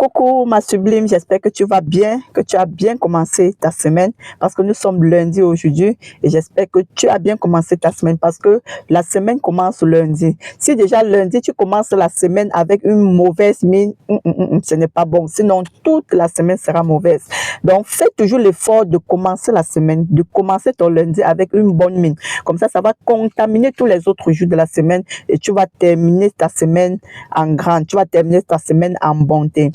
Coucou ma sublime, j'espère que tu vas bien, que tu as bien commencé ta semaine parce que nous sommes lundi aujourd'hui et j'espère que tu as bien commencé ta semaine parce que la semaine commence lundi. Si déjà lundi tu commences la semaine avec une mauvaise mine, ce n'est pas bon. Sinon toute la semaine sera mauvaise. Donc fais toujours l'effort de commencer la semaine, de commencer ton lundi avec une bonne mine. Comme ça va contaminer tous les autres jours de la semaine et tu vas terminer ta semaine en grande, tu vas terminer ta semaine en bonté.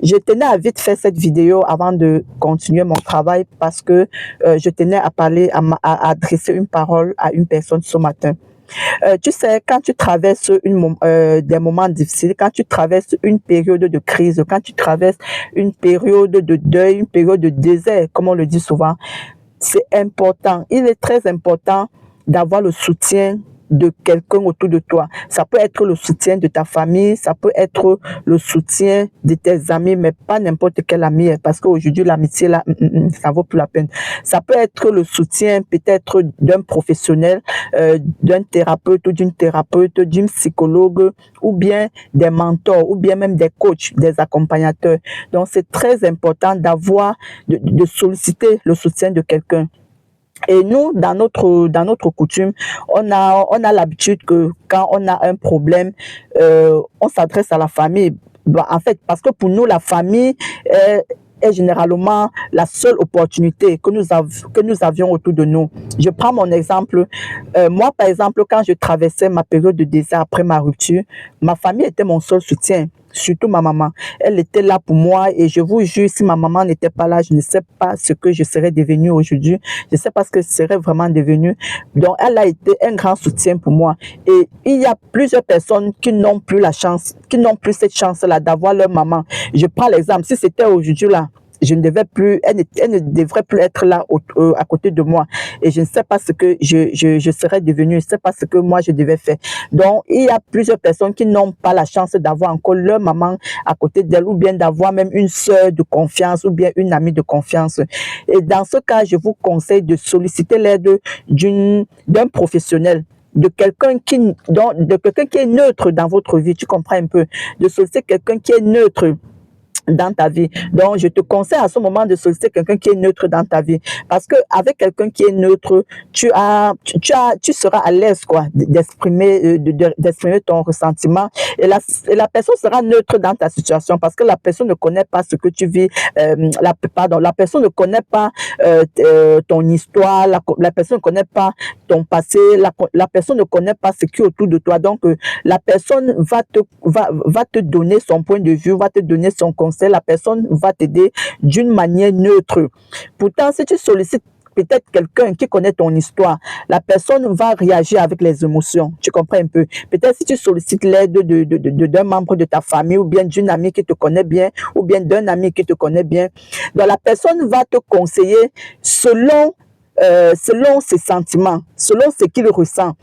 Je tenais à vite faire cette vidéo avant de continuer mon travail parce que je tenais à parler, à adresser une parole à une personne ce matin. Tu sais, quand tu traverses des moments difficiles, quand tu traverses une période de crise, quand tu traverses une période de deuil, une période de désert, comme on le dit souvent, c'est important. Il est très important d'avoir le soutien de quelqu'un autour de toi. Ça peut être le soutien de ta famille, ça peut être le soutien de tes amis, mais pas n'importe quel ami, parce qu'aujourd'hui, l'amitié, là, ça vaut plus la peine. Ça peut être le soutien peut-être d'un professionnel, d'un thérapeute ou d'une thérapeute, d'une psychologue, ou bien des mentors, ou bien même des coachs, des accompagnateurs. Donc, c'est très important de solliciter le soutien de quelqu'un. Et nous, dans notre coutume, on a l'habitude que quand on a un problème, on s'adresse à la famille. En fait, parce que pour nous, la famille est généralement la seule opportunité que nous avions autour de nous. Je prends mon exemple. Moi, par exemple, quand je traversais ma période de désert après ma rupture, ma famille était mon seul soutien. Surtout ma maman. Elle était là pour moi et je vous jure, si ma maman n'était pas là, je ne sais pas ce que je serais devenue aujourd'hui. Je ne sais pas ce que je serais vraiment devenue. Donc, elle a été un grand soutien pour moi. Et il y a plusieurs personnes qui n'ont plus la chance, qui n'ont plus cette chance-là d'avoir leur maman. Je prends l'exemple. Si c'était aujourd'hui là, je ne devais plus, elle ne devrait plus être là à côté de moi. Et je ne sais pas ce que je serais devenue, je ne sais pas ce que moi je devais faire. Donc, il y a plusieurs personnes qui n'ont pas la chance d'avoir encore leur maman à côté d'elle, ou bien d'avoir même une sœur de confiance, ou bien une amie de confiance. Et dans ce cas, je vous conseille de solliciter l'aide d'un professionnel, de quelqu'un qui est neutre dans votre vie, tu comprends un peu, de solliciter quelqu'un qui est neutre dans ta vie. Donc, je te conseille à ce moment de solliciter quelqu'un qui est neutre dans ta vie. Parce que avec quelqu'un qui est neutre, tu seras à l'aise, quoi, d'exprimer ton ressentiment. Et la personne sera neutre dans ta situation parce que la personne ne connaît pas ce que tu vis. La personne ne connaît pas ton histoire. La personne ne connaît pas ton passé. La personne ne connaît pas ce qui est autour de toi. Donc, la personne va te donner son point de vue, va te donner son conseil. La personne va t'aider d'une manière neutre. Pourtant, si tu sollicites peut-être quelqu'un qui connaît ton histoire, la personne va réagir avec les émotions. Tu comprends un peu? Peut-être si tu sollicites l'aide d'un membre de ta famille ou bien d'une amie qui te connaît bien ou bien d'un ami qui te connaît bien, donc la personne va te conseiller selon ses sentiments, selon ce qu'il ressent.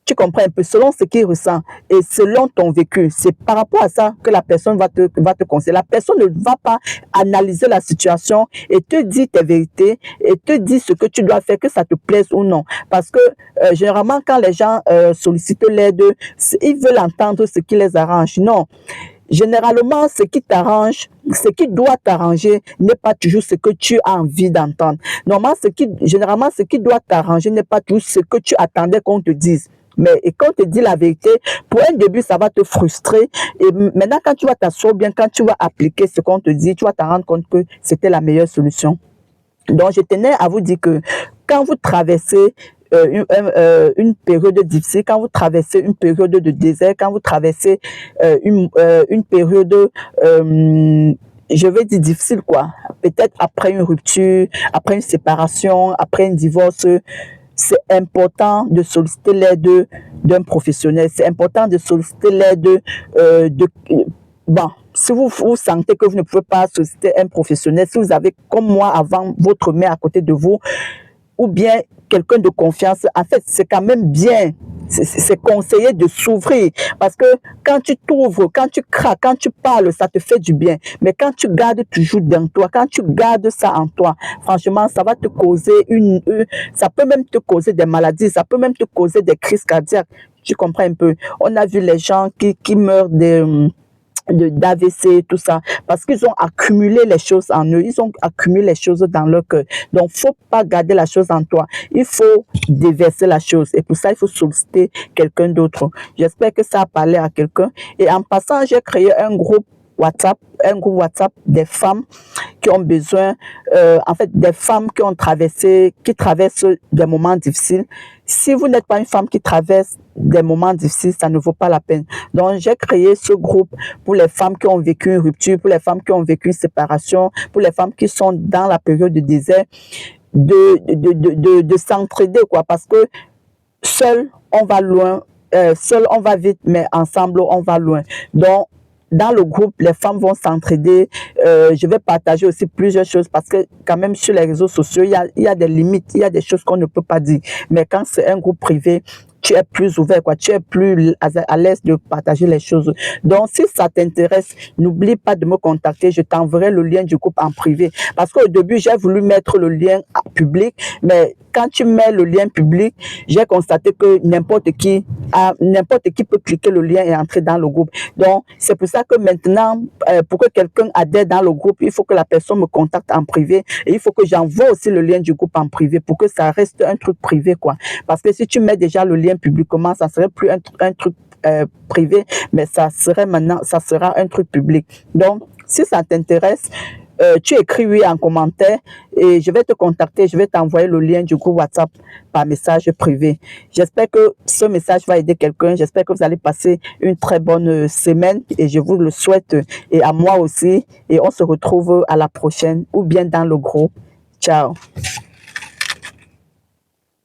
Tu comprends un peu, selon ce qu'il ressent et selon ton vécu. C'est par rapport à ça que la personne va te conseiller. La personne ne va pas analyser la situation et te dire tes vérités et te dire ce que tu dois faire, que ça te plaise ou non. Parce que généralement, quand les gens sollicitent l'aide, ils veulent entendre ce qui les arrange. Non. Généralement, ce qui t'arrange, ce qui doit t'arranger n'est pas toujours ce que tu as envie d'entendre. Généralement, ce qui doit t'arranger n'est pas toujours ce que tu attendais qu'on te dise. Mais quand on te dit la vérité, pour un début, ça va te frustrer. Et maintenant, quand tu vas t'asseoir bien, quand tu vas appliquer ce qu'on te dit, tu vas te rendre compte que c'était la meilleure solution. Donc, je tenais à vous dire que quand vous traversez une période difficile, quand vous traversez une période de désert, quand vous traversez une période, je vais dire difficile, quoi. Peut-être après une rupture, après une séparation, après un divorce, c'est important de solliciter l'aide d'un professionnel. C'est important de solliciter l'aide bon, si vous sentez que vous ne pouvez pas solliciter un professionnel, si vous avez, comme moi avant, votre mère à côté de vous, ou bien quelqu'un de confiance, en fait, c'est quand même bien. C'est conseillé de s'ouvrir parce que quand tu t'ouvres, quand tu craques, quand tu parles, ça te fait du bien. Mais quand tu gardes toujours dans toi, quand tu gardes ça en toi, franchement, ça va te causer ça peut même te causer des maladies, ça peut même te causer des crises cardiaques. Tu comprends un peu? On a vu les gens qui meurent d'AVC, tout ça, parce qu'ils ont accumulé les choses en eux, ils ont accumulé les choses dans leur cœur. Donc, faut pas garder la chose en toi. Il faut déverser la chose. Et pour ça, il faut solliciter quelqu'un d'autre. J'espère que ça a parlé à quelqu'un. Et en passant, j'ai créé un groupe WhatsApp des femmes qui ont besoin, en fait, des femmes qui traversent des moments difficiles. Si vous n'êtes pas une femme qui traverse des moments difficiles, ça ne vaut pas la peine. Donc, j'ai créé ce groupe pour les femmes qui ont vécu une rupture, pour les femmes qui ont vécu une séparation, pour les femmes qui sont dans la période de désert, de s'entraider, quoi, parce que seul, on va loin, seul, on va vite, mais ensemble, on va loin. Donc, dans le groupe, les femmes vont s'entraider. Je vais partager aussi plusieurs choses parce que quand même sur les réseaux sociaux, il y a des limites, il y a des choses qu'on ne peut pas dire. Mais quand c'est un groupe privé, tu es plus ouvert, quoi. Tu es plus à l'aise de partager les choses. Donc, si ça t'intéresse, n'oublie pas de me contacter. Je t'enverrai le lien du groupe en privé. Parce qu'au début, j'ai voulu mettre le lien public, mais quand tu mets le lien public, j'ai constaté que n'importe qui peut cliquer le lien et entrer dans le groupe. Donc, c'est pour ça que maintenant, pour que quelqu'un adhère dans le groupe, il faut que la personne me contacte en privé et il faut que j'envoie aussi le lien du groupe en privé pour que ça reste un truc privé, quoi. Parce que si tu mets déjà le lien publiquement, ça serait plus un truc privé, mais ça sera un truc public. Donc, si ça t'intéresse, tu écris oui en commentaire et je vais te contacter, je vais t'envoyer le lien du groupe WhatsApp par message privé. J'espère que ce message va aider quelqu'un. J'espère que vous allez passer une très bonne semaine et je vous le souhaite et à moi aussi. Et on se retrouve à la prochaine ou bien dans le groupe. Ciao.